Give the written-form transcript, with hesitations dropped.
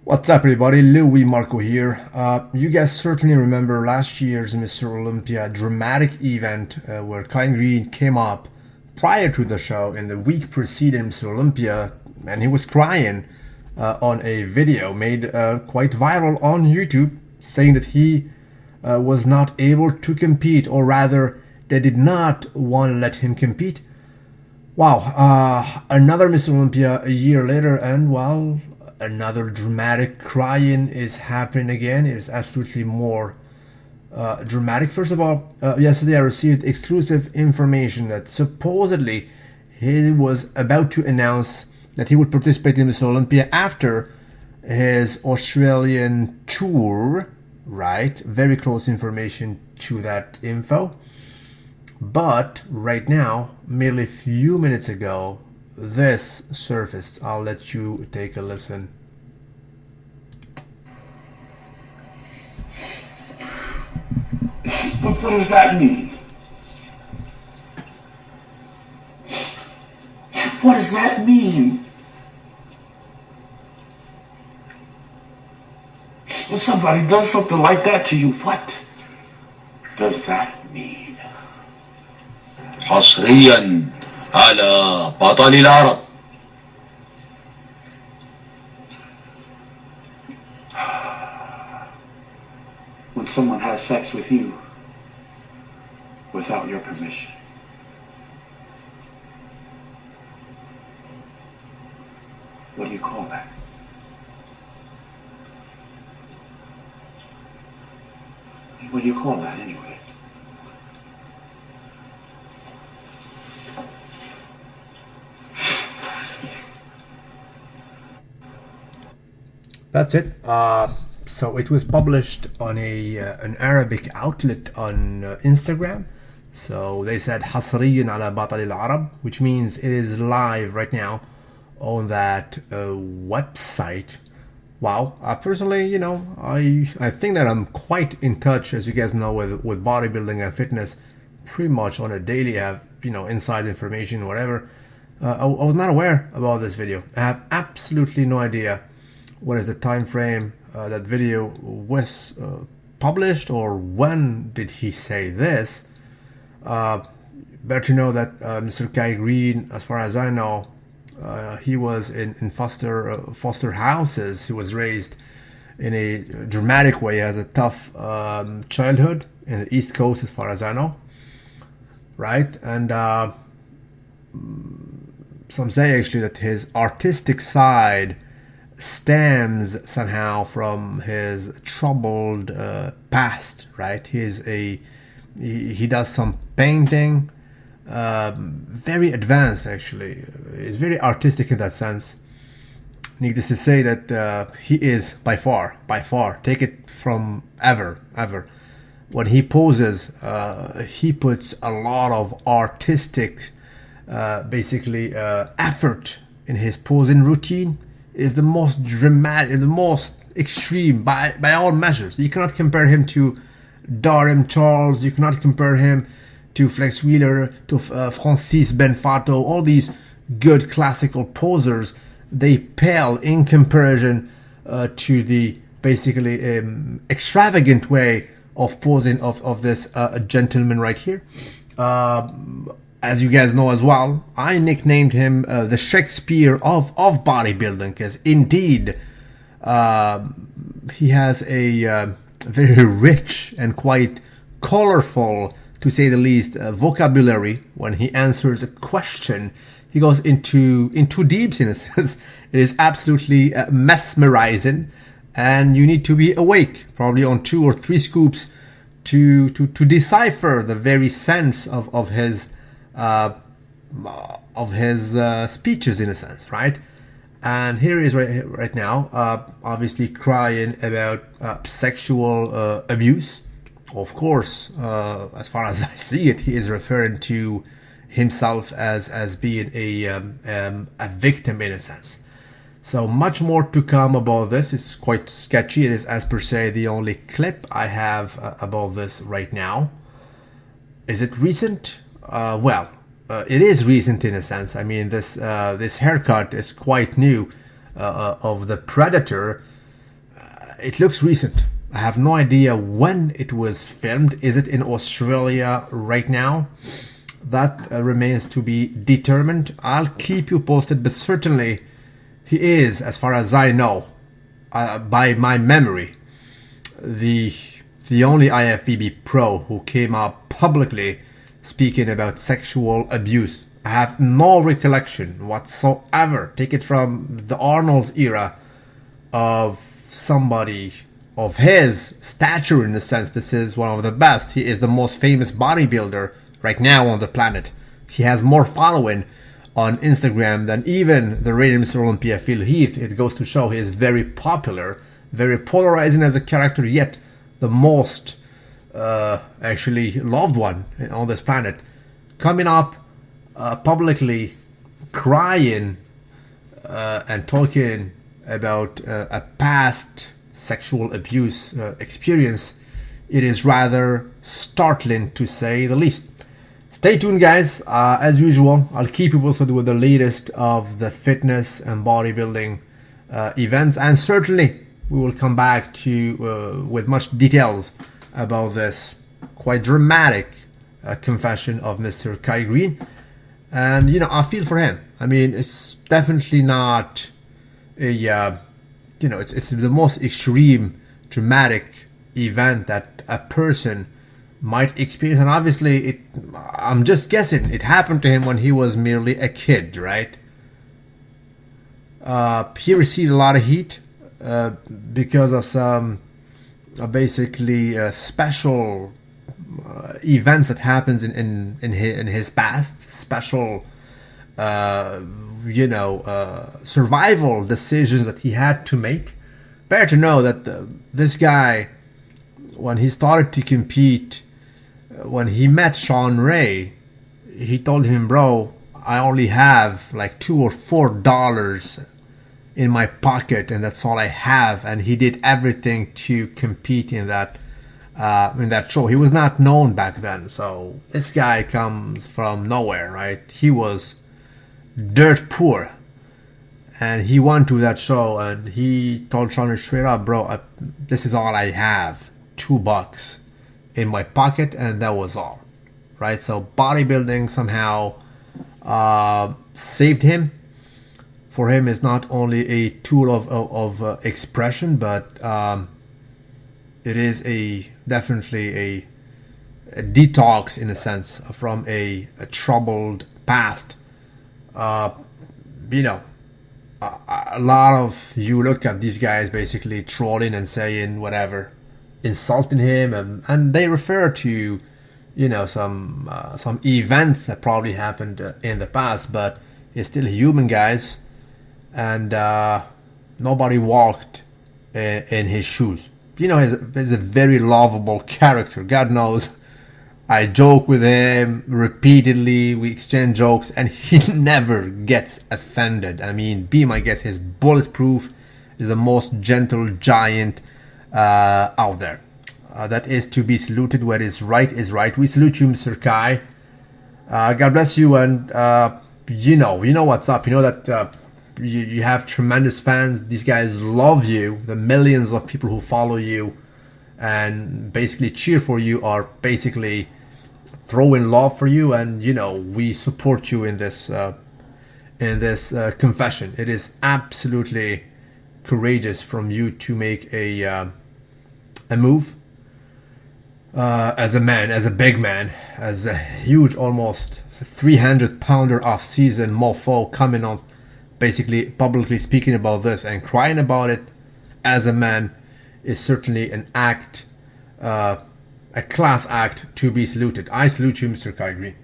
What's up, everybody? Luimarco here. You guys certainly remember last year's Mr. Olympia dramatic event where Greene came up prior to the show in the week preceding Mr. Olympia, and he was crying on a video made quite viral on YouTube, saying that he was not able to compete, or rather, they did not want to let him compete. Wow, another Mr. Olympia a year later, and well, another dramatic crying is happening again. It is absolutely more dramatic. First of all, yesterday I received exclusive information that supposedly he was about to announce that he would participate in Mr. Olympia after his Australian tour, right? Very close information to that info. But right now, merely a few minutes ago, this surfaced. I'll let you take a listen. But what does that mean? What does that mean? When somebody does something like that to you, what does that mean? حصريا على بطل العرب. When someone has sex with you without your permission. What do you call that? What do you call that anyway? That's it. So it was published on an Arabic outlet on Instagram. So they said حصريا على بطل العرب, which means it is live right now on that website. Wow. Personally, I think that I'm quite in touch, as you guys know, with bodybuilding and fitness pretty much on a daily. I have, inside information, whatever. I was not aware about this video. I have absolutely no idea what is the time frame that video was published, or when did he say this. Better to know that Mr. Greene, as far as I know, he was in foster houses. He was raised in a dramatic way. He has a tough childhood in the East Coast, as far as I know, right? And some say actually that his artistic side stems somehow from his troubled past, right? He does some painting, very advanced actually. He's very artistic in that sense. Needless to say that he is by far, take it from ever, when he poses, he puts a lot of artistic, basically effort in his posing routine. Is the most dramatic, the most extreme by all measures. You cannot compare him to Darren Charles. You cannot compare him to Flex Wheeler, to Francis Benfato. All these good classical posers, they pale in comparison to the basically extravagant way of posing of this gentleman right here. As you guys know as well, I nicknamed him the Shakespeare of bodybuilding, because indeed he has a very rich and quite colorful, to say the least, vocabulary. When he answers a question, he goes into deeps, in a sense. It is absolutely mesmerizing, and you need to be awake, probably on 2 or 3 scoops, to decipher the very sense of his speeches, in a sense, right? And here he is right now, obviously crying about sexual abuse. Of course, as far as I see it, he is referring to himself as being a victim, in a sense. So much more to come about this. It's quite sketchy. It is, as per se, the only clip I have about this right now. Is it recent? Well, it is recent in a sense. I mean, this haircut is quite new of the Predator. It looks recent. I have no idea when it was filmed. Is it in Australia right now? That remains to be determined. I'll keep you posted, but certainly he is, as far as I know, by my memory, the only IFBB pro who came out publicly speaking about sexual abuse. I have no recollection whatsoever. Take it from the Arnold's era of somebody of his stature, in a sense. This is one of the best. He is the most famous bodybuilder right now on the planet. He has more following on Instagram than even the reigning Mr. Olympia Phil Heath. It goes to show he is very popular, very polarizing as a character, yet the most actually loved one on this planet. Coming up publicly crying and talking about a past sexual abuse experience, it is rather startling to say the least. Stay tuned, guys. As usual, I'll keep you posted with the latest of the fitness and bodybuilding events, and certainly we will come back to with much details about this quite dramatic confession of Mr. Greene. And I feel for him. I mean, it's definitely not a it's the most extreme dramatic event that a person might experience, and obviously I'm just guessing it happened to him when he was merely a kid, right? He received a lot of heat because of some basically special events that happens in his past, special survival decisions that he had to make. Better to know that this guy, when he started to compete, when he met Sean Ray, he told him, bro, I only have like $2 or $4 in my pocket, and that's all I have. And he did everything to compete in that show. He was not known back then, so this guy comes from nowhere, right? He was dirt poor, and he went to that show, and he told Sean straight up, bro, this is all I have, $2 in my pocket, and that was all, right? So bodybuilding somehow saved him. For him, it's not only a tool of expression, but it is definitely a detox, in a sense, from a troubled past. A lot of you look at these guys basically trolling and saying whatever, insulting him, and they refer to some events that probably happened in the past, but he's still human, guys, and nobody walked in his shoes. He's a very lovable character. God knows, I joke with him repeatedly. We exchange jokes, and he never gets offended. I mean, be my guest, he's bulletproof. He's the most gentle giant out there. That is to be saluted. What is right is right. We salute you, Mr. Kai. God bless you, and you know what's up. You know that you have tremendous fans. These guys love you. The millions of people who follow you and basically cheer for you are basically throwing love for you, and we support you in this confession. It is absolutely courageous from you to make a move as a man, as a big man, as a huge, almost 300-pounder off-season mofo coming on, basically publicly speaking about this and crying about it as a man is certainly an act, a class act to be saluted. I salute you, Mr. Greene.